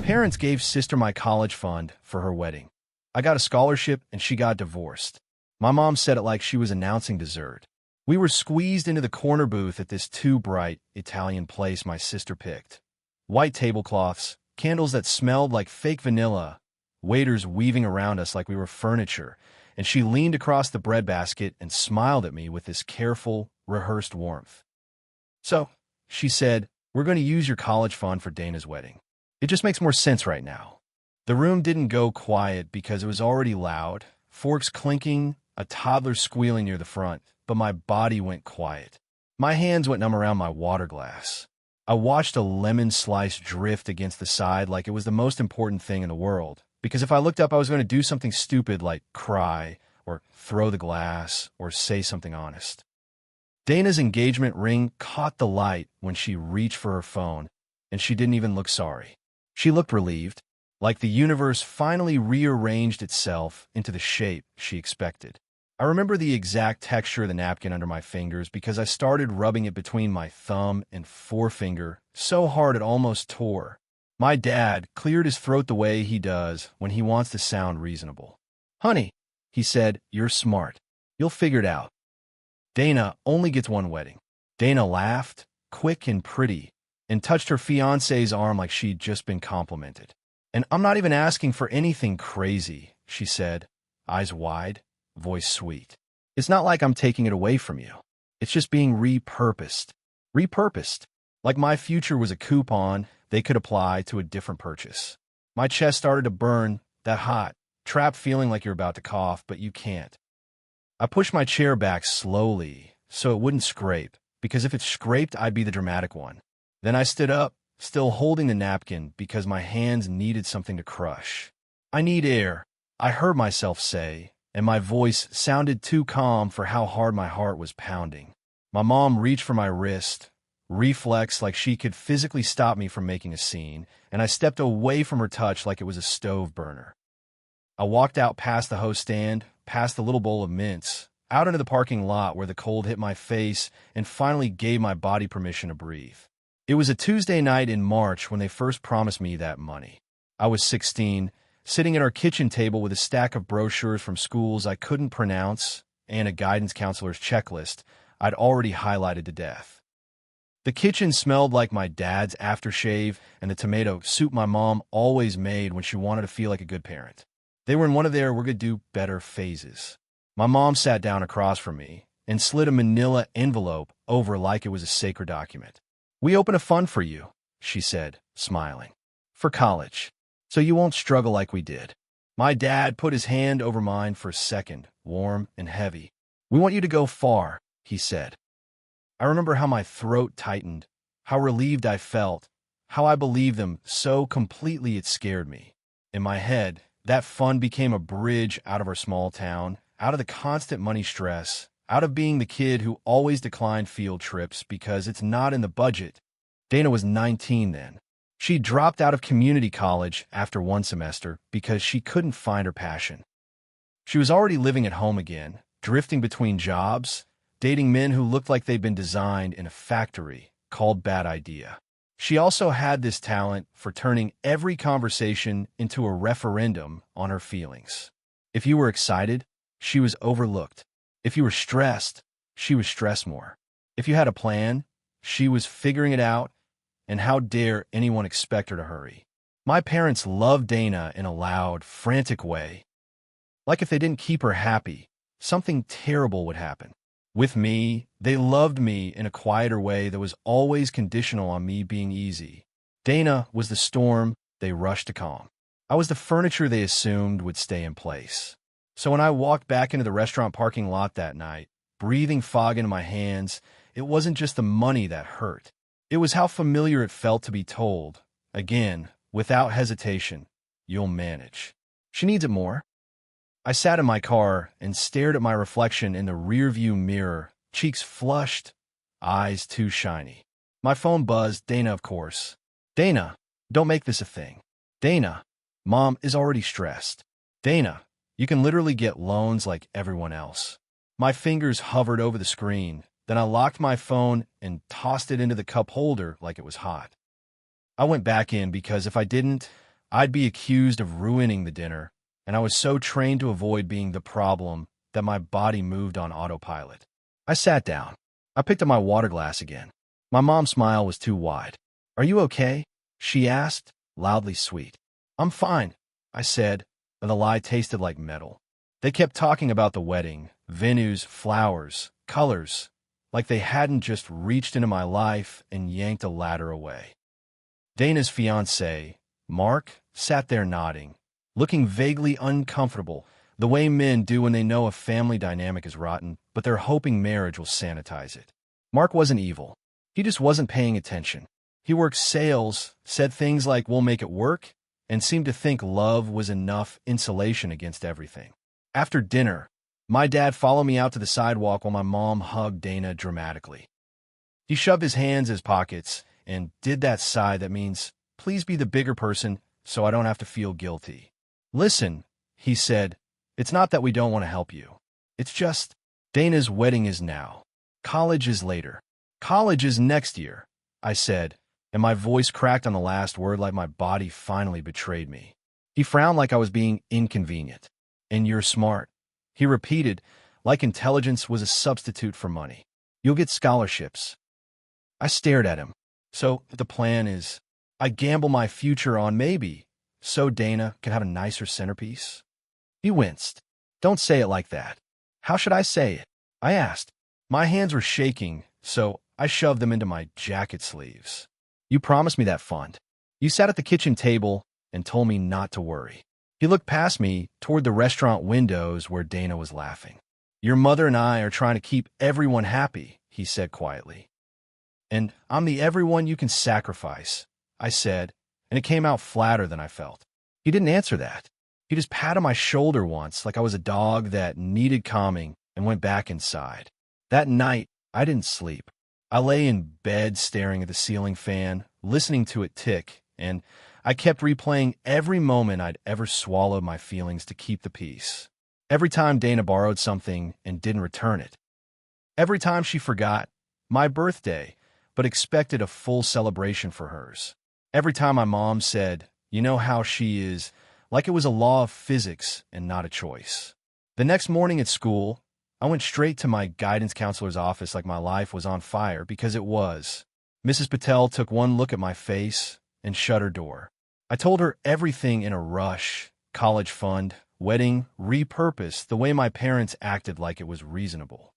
Parents gave sister my college fund for her wedding. I got a scholarship and she got divorced. My mom said it like she was announcing dessert. We were squeezed into the corner booth at this too bright Italian place my sister picked. White tablecloths, candles that smelled like fake vanilla, waiters weaving around us like we were furniture, and she leaned across the breadbasket and smiled at me with this careful, rehearsed warmth. "So," she said, "we're going to use your college fund for Dana's wedding. It just makes more sense right now." The room didn't go quiet because it was already loud, forks clinking, a toddler squealing near the front, but my body went quiet. My hands went numb around my water glass. I watched a lemon slice drift against the side like it was the most important thing in the world, because if I looked up, I was going to do something stupid like cry, or throw the glass, or say something honest. Dana's engagement ring caught the light when she reached for her phone, and she didn't even look sorry. She looked relieved, like the universe finally rearranged itself into the shape she expected. I remember the exact texture of the napkin under my fingers because I started rubbing it between my thumb and forefinger so hard it almost tore. My dad cleared his throat the way he does when he wants to sound reasonable. "Honey," he said, "you're smart. You'll figure it out. Dana only gets one wedding." Dana laughed, quick and pretty, and touched her fiancé's arm like she'd just been complimented. "And I'm not even asking for anything crazy," she said, eyes wide, voice sweet. "It's not like I'm taking it away from you. It's just being repurposed. Repurposed. Like my future was a coupon they could apply to a different purchase." My chest started to burn, that hot, trapped feeling like you're about to cough, but you can't. I pushed my chair back slowly so it wouldn't scrape, because if it scraped, I'd be the dramatic one. Then I stood up, still holding the napkin because my hands needed something to crush. "I need air," I heard myself say, and my voice sounded too calm for how hard my heart was pounding. My mom reached for my wrist, reflex like she could physically stop me from making a scene, and I stepped away from her touch like it was a stove burner. I walked out past the hose stand, past the little bowl of mints, out into the parking lot where the cold hit my face, and finally gave my body permission to breathe. It was a Tuesday night in March when they first promised me that money. I was 16, sitting at our kitchen table with a stack of brochures from schools I couldn't pronounce and a guidance counselor's checklist I'd already highlighted to death. The kitchen smelled like my dad's aftershave and the tomato soup my mom always made when she wanted to feel like a good parent. They were in one of their "we're gonna do better" phases. My mom sat down across from me and slid a manila envelope over like it was a sacred document. "We open a fund for you," she said, smiling. "For college. So you won't struggle like we did." My dad put his hand over mine for a second, warm and heavy. "We want you to go far," he said. I remember how my throat tightened, how relieved I felt, how I believed them so completely it scared me. In my head, that fund became a bridge out of our small town, out of the constant money stress, out of being the kid who always declined field trips because it's not in the budget. Dana was 19 then. She dropped out of community college after one semester because she couldn't find her passion. She was already living at home again, drifting between jobs, dating men who looked like they'd been designed in a factory called Bad Idea. She also had this talent for turning every conversation into a referendum on her feelings. If you were excited, she was overlooked. If you were stressed, she was stressed more. If you had a plan, she was figuring it out, and how dare anyone expect her to hurry? My parents loved Dana in a loud, frantic way. Like if they didn't keep her happy, something terrible would happen. With me, they loved me in a quieter way that was always conditional on me being easy. Dana was the storm they rushed to calm. I was the furniture they assumed would stay in place. So when I walked back into the restaurant parking lot that night, breathing fog into my hands, it wasn't just the money that hurt. It was how familiar it felt to be told, again, without hesitation, "You'll manage." She needs it more. I sat in my car and stared at my reflection in the rearview mirror, cheeks flushed, eyes too shiny. My phone buzzed, Dana, of course. "Dana, don't make this a thing. Dana, Mom is already stressed. Dana, you can literally get loans like everyone else." My fingers hovered over the screen, then I locked my phone and tossed it into the cup holder like it was hot. I went back in because if I didn't, I'd be accused of ruining the dinner, and I was so trained to avoid being the problem that my body moved on autopilot. I sat down. I picked up my water glass again. My mom's smile was too wide. "Are you okay?" she asked, loudly sweet. "I'm fine," I said, and the lie tasted like metal. They kept talking about the wedding, venues, flowers, colors, like they hadn't just reached into my life and yanked a ladder away. Dana's fiancé, Mark, sat there nodding, looking vaguely uncomfortable, the way men do when they know a family dynamic is rotten, but they're hoping marriage will sanitize it. Mark wasn't evil. He just wasn't paying attention. He worked sales, said things like, "We'll make it work," and seemed to think love was enough insulation against everything. After dinner, my dad followed me out to the sidewalk while my mom hugged Dana dramatically. He shoved his hands in his pockets and did that sigh that means, "Please be the bigger person so I don't have to feel guilty." "Listen," he said, "it's not that we don't want to help you. It's just Dana's wedding is now. College is later. College is next year," I said, and my voice cracked on the last word like my body finally betrayed me. He frowned like I was being inconvenient. "And you're smart," he repeated, like intelligence was a substitute for money. "You'll get scholarships." I stared at him. "So the plan is, I gamble my future on maybe, so Dana can have a nicer centerpiece?" He winced. "Don't say it like that." "How should I say it?" I asked. My hands were shaking, so I shoved them into my jacket sleeves. "You promised me that fund. You sat at the kitchen table and told me not to worry." He looked past me toward the restaurant windows where Dana was laughing. "Your mother and I are trying to keep everyone happy," he said quietly. "And I'm the everyone you can sacrifice," I said, and it came out flatter than I felt. He didn't answer that. He just patted my shoulder once like I was a dog that needed calming and went back inside. That night, I didn't sleep. I lay in bed staring at the ceiling fan, listening to it tick, and I kept replaying every moment I'd ever swallowed my feelings to keep the peace. Every time Dana borrowed something and didn't return it. Every time she forgot my birthday, but expected a full celebration for hers. Every time my mom said, "You know how she is," like it was a law of physics and not a choice. The next morning at school, I went straight to my guidance counselor's office like my life was on fire, because it was. Mrs. Patel took one look at my face and shut her door. I told her everything in a rush: college fund, wedding, repurpose, the way my parents acted like it was reasonable.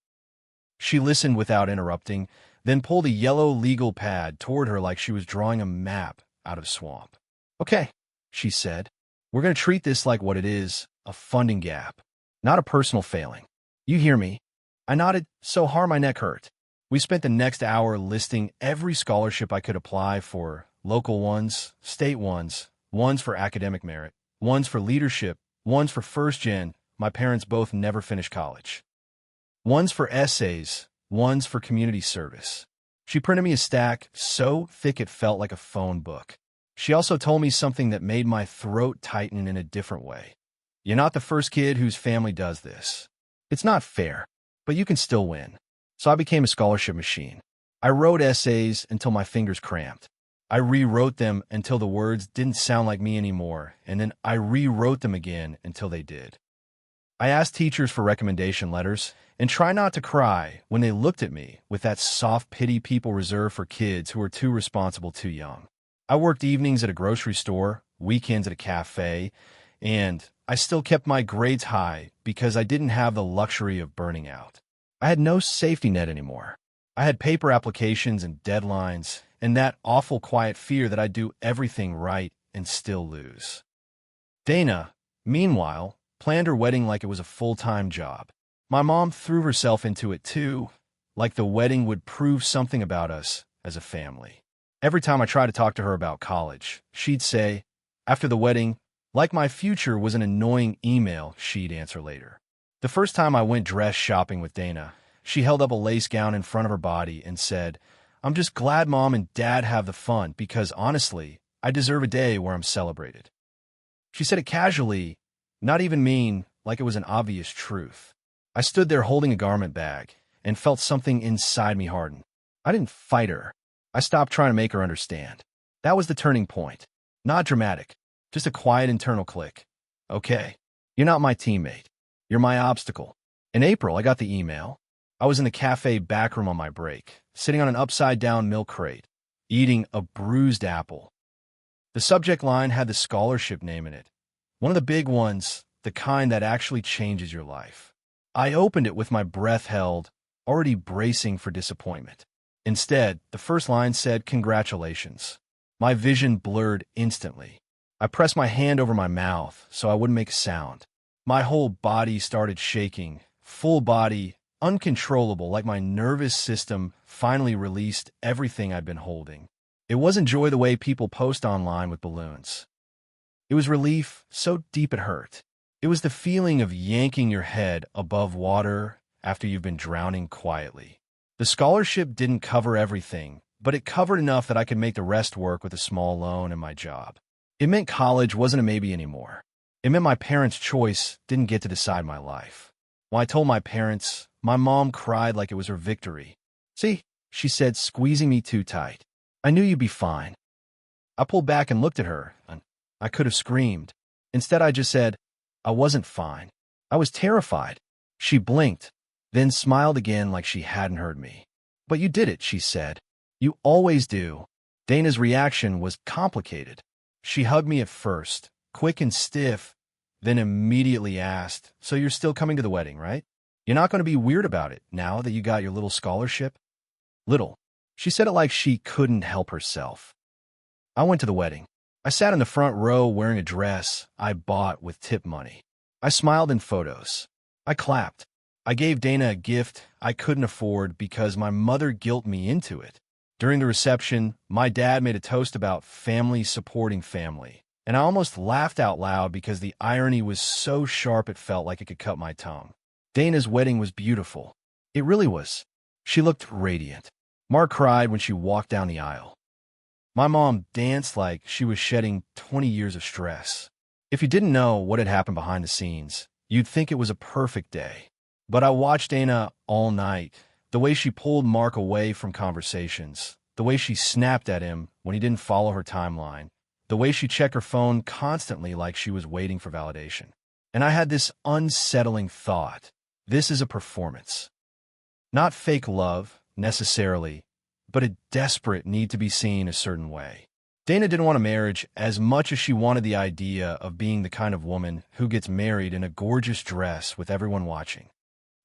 She listened without interrupting, then pulled a yellow legal pad toward her like she was drawing a map out of swamp. "Okay," she said, "we're going to treat this like what it is, a funding gap, not a personal failing. You hear me?" I nodded so hard my neck hurt. We spent the next hour listing every scholarship I could apply for: local ones, state ones, ones for academic merit, ones for leadership, ones for first gen. My parents both never finished college. Ones for essays, ones for community service. She printed me a stack so thick it felt like a phone book. She also told me something that made my throat tighten in a different way. "You're not the first kid whose family does this. It's not fair, but you can still win." So I became a scholarship machine. I wrote essays until my fingers cramped. I rewrote them until the words didn't sound like me anymore, and then I rewrote them again until they did. I asked teachers for recommendation letters and tried not to cry when they looked at me with that soft pity people reserve for kids who are too responsible too young. I worked evenings at a grocery store, weekends at a cafe, and I still kept my grades high because I didn't have the luxury of burning out. I had no safety net anymore. I had paper applications and deadlines, and that awful quiet fear that I'd do everything right and still lose. Dana, meanwhile, planned her wedding like it was a full-time job. My mom threw herself into it too, like the wedding would prove something about us as a family. Every time I tried to talk to her about college, she'd say, after the wedding, like my future was an annoying email she'd answer later. The first time I went dress shopping with Dana, she held up a lace gown in front of her body and said, "I'm just glad Mom and Dad have the fun because, honestly, I deserve a day where I'm celebrated." She said it casually, not even mean, like it was an obvious truth. I stood there holding a garment bag and felt something inside me harden. I didn't fight her. I stopped trying to make her understand. That was the turning point. Not dramatic, Just a quiet internal click. Okay, you're not my teammate. You're my obstacle. In April, I got the email. I was in the cafe backroom on my break, sitting on an upside-down milk crate, eating a bruised apple. The subject line had the scholarship name in it. One of the big ones, the kind that actually changes your life. I opened it with my breath held, already bracing for disappointment. Instead, the first line said, "Congratulations." My vision blurred instantly. I pressed my hand over my mouth so I wouldn't make a sound. My whole body started shaking, full body, uncontrollable, like my nervous system finally released everything I'd been holding. It wasn't joy the way people post online with balloons. It was relief so deep it hurt. It was the feeling of yanking your head above water after you've been drowning quietly. The scholarship didn't cover everything, but it covered enough that I could make the rest work with a small loan and my job. It meant college wasn't a maybe anymore. It meant my parents' choice didn't get to decide my life. When I told my parents, my mom cried like it was her victory. "See," she said, squeezing me too tight. "I knew you'd be fine." I pulled back and looked at her, and I could have screamed. Instead, I just said, "I wasn't fine. I was terrified." She blinked, then smiled again like she hadn't heard me. "But you did it," she said. "You always do." Dana's reaction was complicated. She hugged me at first, quick and stiff, then immediately asked, "So you're still coming to the wedding, right? You're not going to be weird about it now that you got your little scholarship?" Little. She said it like she couldn't help herself. I went to the wedding. I sat in the front row wearing a dress I bought with tip money. I smiled in photos. I clapped. I gave Dana a gift I couldn't afford because my mother guilted me into it. During the reception, my dad made a toast about family supporting family, and I almost laughed out loud because the irony was so sharp it felt like it could cut my tongue. Dana's wedding was beautiful. It really was. She looked radiant. Mark cried when she walked down the aisle. My mom danced like she was shedding 20 years of stress. If you didn't know what had happened behind the scenes, you'd think it was a perfect day. But I watched Dana all night. The way she pulled Mark away from conversations, the way she snapped at him when he didn't follow her timeline, the way she checked her phone constantly like she was waiting for validation. And I had this unsettling thought. This is a performance. Not fake love, necessarily, but a desperate need to be seen a certain way. Dana didn't want a marriage as much as she wanted the idea of being the kind of woman who gets married in a gorgeous dress with everyone watching.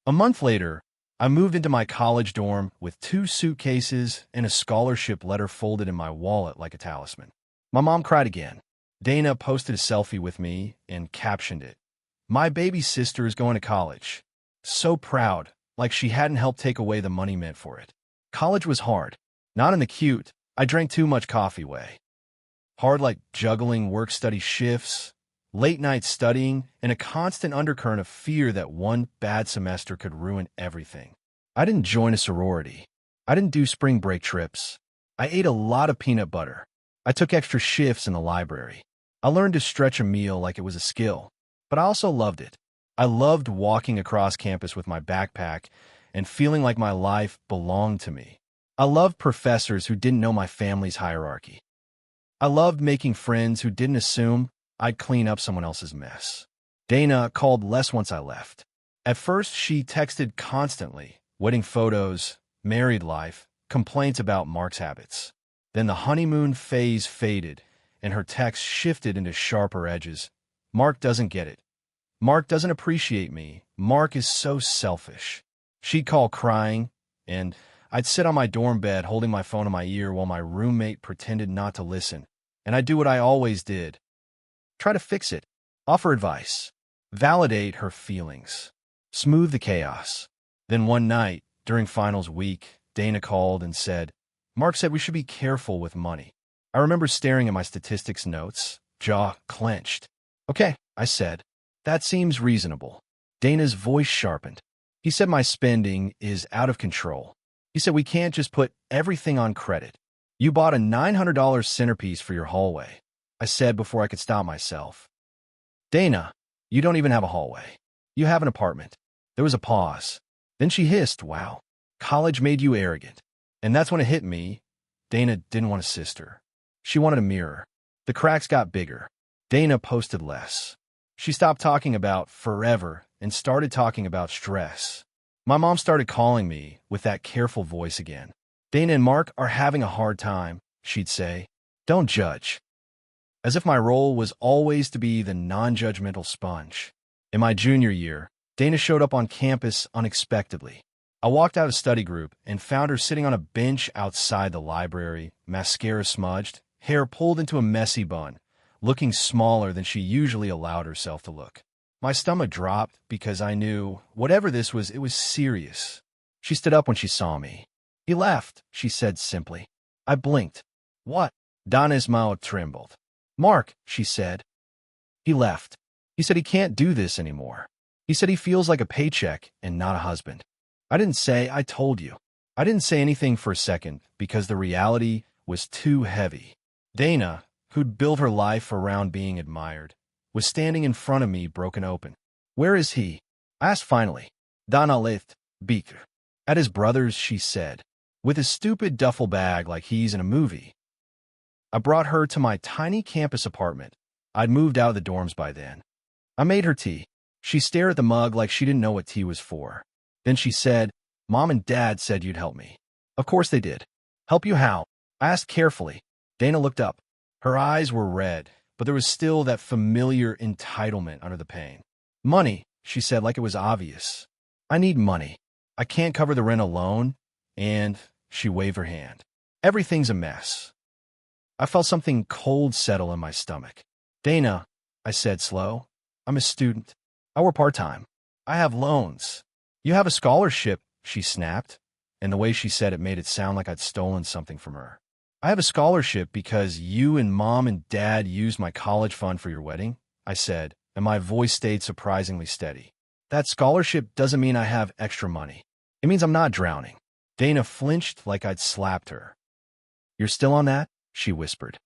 A month later, I moved into my college dorm with 2 suitcases and a scholarship letter folded in my wallet like a talisman. My mom cried again. Dana posted a selfie with me and captioned it, "My baby sister is going to college." So proud, like she hadn't helped take away the money meant for it. College was hard. Not in the cute, I drank too much coffee way. Hard like juggling work-study shifts, late-night studying, and a constant undercurrent of fear that one bad semester could ruin everything. I didn't join a sorority. I didn't do spring break trips. I ate a lot of peanut butter. I took extra shifts in the library. I learned to stretch a meal like it was a skill, but I also loved it. I loved walking across campus with my backpack and feeling like my life belonged to me. I loved professors who didn't know my family's hierarchy. I loved making friends who didn't assume I'd clean up someone else's mess. Dana called less once I left. At first, she texted constantly, wedding photos, married life, complaints about Mark's habits. Then the honeymoon phase faded, and her texts shifted into sharper edges. "Mark doesn't get it. Mark doesn't appreciate me. Mark is so selfish." She'd call crying, and I'd sit on my dorm bed holding my phone in my ear while my roommate pretended not to listen. And I'd do what I always did. Try to fix it. Offer advice. Validate her feelings. Smooth the chaos. Then one night, during finals week, Dana called and said, "Mark said we should be careful with money." I remember staring at my statistics notes, jaw clenched. "Okay," I said. "That seems reasonable." Dana's voice sharpened. "He said my spending is out of control. He said we can't just put everything on credit. You bought a $900 centerpiece for your hallway," I said before I could stop myself. "Dana, you don't even have a hallway. You have an apartment." There was a pause. Then she hissed, "Wow, college made you arrogant." And that's when it hit me. Dana didn't want a sister. She wanted a mirror. The cracks got bigger. Dana posted less. She stopped talking about forever and started talking about stress. My mom started calling me with that careful voice again. Dana and Mark are having a hard time, she'd say. Don't judge. As if my role was always to be the non-judgmental sponge. In my junior year, Dana showed up on campus unexpectedly. I walked out of study group and found her sitting on a bench outside the library, mascara smudged, hair pulled into a messy bun, looking smaller than she usually allowed herself to look. My stomach dropped because I knew, whatever this was, it was serious. She stood up when she saw me. He left, she said simply. I blinked. What? Donna's mouth trembled. Mark, she said. He left. He said he can't do this anymore. He said he feels like a paycheck and not a husband. I didn't say I told you. I didn't say anything for a second because the reality was too heavy. Dana, who'd built her life around being admired, was standing in front of me broken open. Where is he? I asked finally. Donna left, Beaker. At his brother's, she said, with his stupid duffel bag like he's in a movie. I brought her to my tiny campus apartment. I'd moved out of the dorms by then. I made her tea. She stared at the mug like she didn't know what tea was for. Then she said, Mom and Dad said you'd help me. Of course they did. Help you how? I asked carefully. Dana looked up. Her eyes were red, but there was still that familiar entitlement under the pain. Money, she said like it was obvious. I need money. I can't cover the rent alone, and she waved her hand. Everything's a mess. I felt something cold settle in my stomach. Dana, I said slow, I'm a student. I work part-time. I have loans. You have a scholarship, she snapped, and the way she said it made it sound like I'd stolen something from her. I have a scholarship because you and Mom and Dad used my college fund for your wedding, I said, and my voice stayed surprisingly steady. That scholarship doesn't mean I have extra money. It means I'm not drowning. Dana flinched like I'd slapped her. You're still on that? She whispered.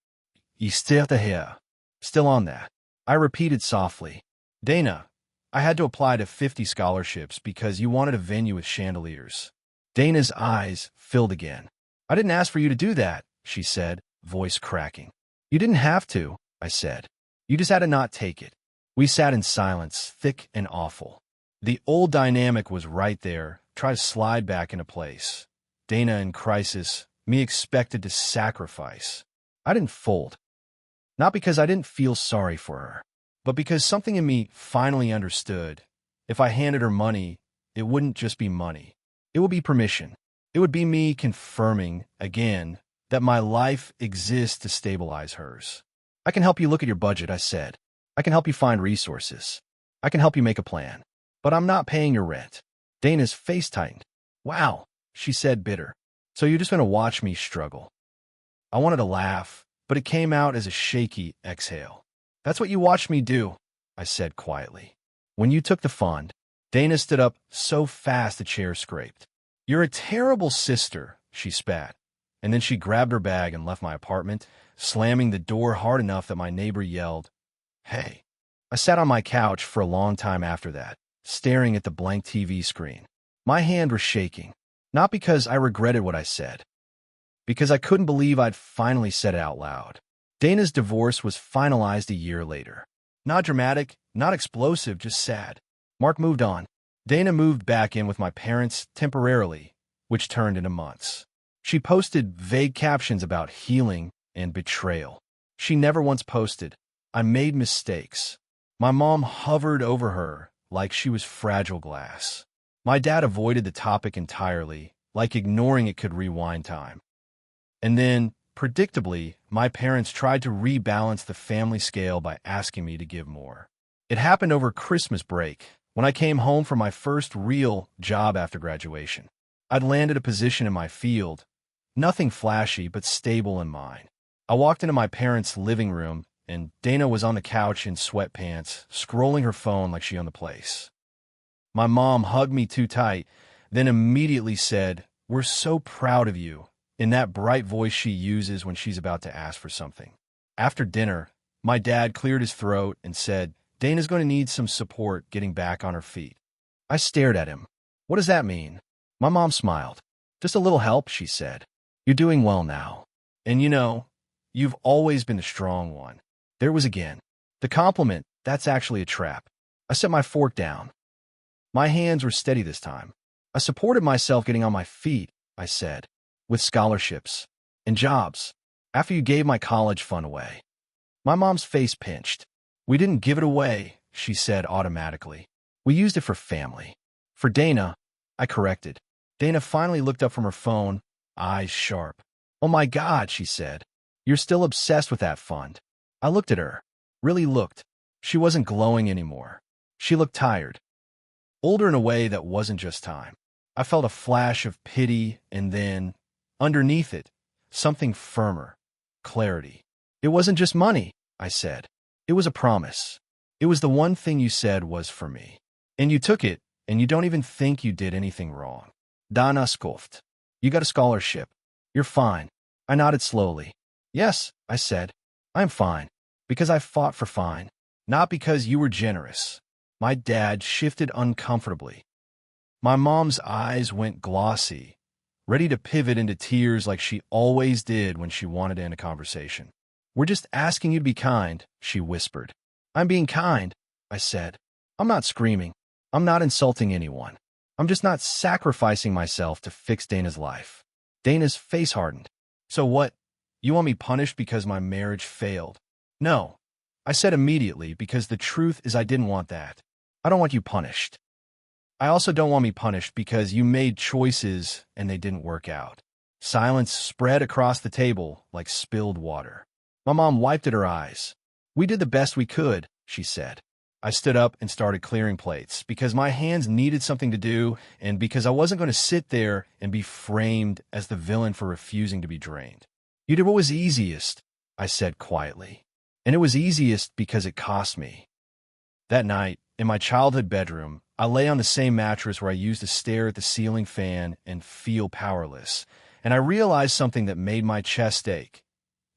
You still here. Still on that. I repeated softly. Dana, I had to apply to 50 scholarships because you wanted a venue with chandeliers. Dana's eyes filled again. I didn't ask for you to do that, she said, voice cracking. You didn't have to, I said. You just had to not take it. We sat in silence, thick and awful. The old dynamic was right there, try to slide back into place. Dana in crisis, me expected to sacrifice. I didn't fold. Not because I didn't feel sorry for her, but because something in me finally understood. If I handed her money, it wouldn't just be money. It would be permission. It would be me confirming, again, that my life exists to stabilize hers. I can help you look at your budget, I said. I can help you find resources. I can help you make a plan. But I'm not paying your rent. Dana's face tightened. Wow, she said bitter. So you're just going to watch me struggle. I wanted to laugh, but it came out as a shaky exhale. That's what you watched me do, I said quietly. When you took the fund, Dana stood up so fast the chair scraped. You're a terrible sister, she spat. And then she grabbed her bag and left my apartment, slamming the door hard enough that my neighbor yelled, Hey. I sat on my couch for a long time after that, staring at the blank TV screen. My hand was shaking, not because I regretted what I said, because I couldn't believe I'd finally said it out loud. Dana's divorce was finalized a year later. Not dramatic, not explosive, just sad. Mark moved on. Dana moved back in with my parents temporarily, which turned into months. She posted vague captions about healing and betrayal. She never once posted, I made mistakes. My mom hovered over her like she was fragile glass. My dad avoided the topic entirely, like ignoring it could rewind time. And then, predictably, my parents tried to rebalance the family scale by asking me to give more. It happened over Christmas break, when I came home from my first real job after graduation. I'd landed a position in my field, nothing flashy but stable in mind. I walked into my parents' living room, and Dana was on the couch in sweatpants, scrolling her phone like she owned the place. My mom hugged me too tight, then immediately said, We're so proud of you, in that bright voice she uses when she's about to ask for something. After dinner, my dad cleared his throat and said, Dana's going to need some support getting back on her feet. I stared at him. What does that mean? My mom smiled. Just a little help, she said. You're doing well now. And you know, you've always been the strong one. There was again. The compliment, that's actually a trap. I set my fork down. My hands were steady this time. I supported myself getting on my feet, I said, with scholarships and jobs, after you gave my college fund away. My mom's face pinched. We didn't give it away, she said automatically. We used it for family. For Dana, I corrected. Dana finally looked up from her phone, eyes sharp. Oh my God, she said. You're still obsessed with that fund. I looked at her. Really looked. She wasn't glowing anymore. She looked tired. Older in a way that wasn't just time. I felt a flash of pity and then, underneath it, something firmer. Clarity. It wasn't just money, I said. It was a promise. It was the one thing you said was for me. And you took it, and you don't even think you did anything wrong. Dana scoffed. You got a scholarship. You're fine. I nodded slowly. Yes, I said. I'm fine. Because I fought for fine. Not because you were generous. My dad shifted uncomfortably. My mom's eyes went glossy, ready to pivot into tears like she always did when she wanted to end a conversation. We're just asking you to be kind, she whispered. I'm being kind, I said. I'm not screaming. I'm not insulting anyone. I'm just not sacrificing myself to fix Dana's life. Dana's face hardened. So what? You want me punished because my marriage failed? No, I said immediately, because the truth is I didn't want that. I don't want you punished. I also don't want me punished because you made choices and they didn't work out. Silence spread across the table like spilled water. My mom wiped at her eyes. We did the best we could, she said. I stood up and started clearing plates because my hands needed something to do and because I wasn't going to sit there and be framed as the villain for refusing to be drained. You did what was easiest, I said quietly. And it was easiest because it cost me. That night, in my childhood bedroom, I lay on the same mattress where I used to stare at the ceiling fan and feel powerless. And I realized something that made my chest ache.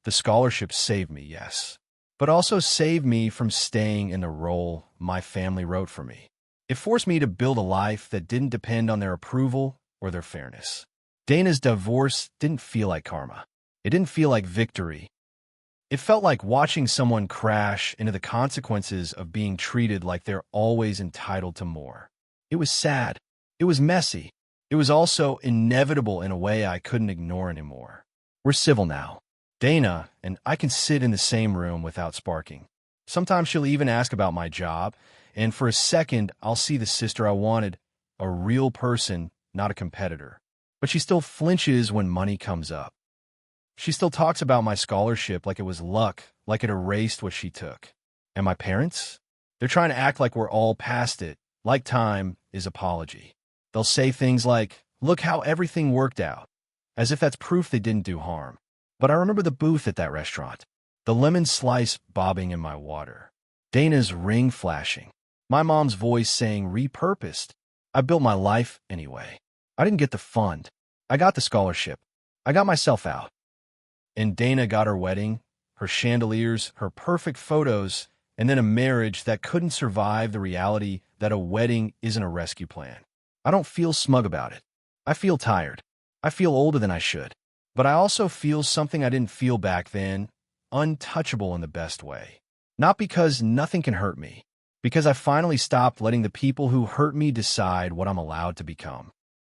The scholarship saved me, yes, but also saved me from staying in the role my family wrote for me. It forced me to build a life that didn't depend on their approval or their fairness. Dana's divorce didn't feel like karma. It didn't feel like victory. It felt like watching someone crash into the consequences of being treated like they're always entitled to more. It was sad. It was messy. It was also inevitable in a way I couldn't ignore anymore. We're civil now. Dana and I can sit in the same room without sparking. Sometimes she'll even ask about my job, and for a second I'll see the sister I wanted, a real person, not a competitor. But she still flinches when money comes up. She still talks about my scholarship like it was luck, like it erased what she took. And my parents? They're trying to act like we're all past it, like time is apology. They'll say things like, look how everything worked out, as if that's proof they didn't do harm. But I remember the booth at that restaurant, the lemon slice bobbing in my water, Dana's ring flashing, my mom's voice saying repurposed. I built my life anyway. I didn't get the fund. I got the scholarship. I got myself out. And Dana got her wedding, her chandeliers, her perfect photos, and then a marriage that couldn't survive the reality that a wedding isn't a rescue plan. I don't feel smug about it. I feel tired. I feel older than I should. But I also feel something I didn't feel back then, untouchable in the best way. Not because nothing can hurt me, because I finally stopped letting the people who hurt me decide what I'm allowed to become.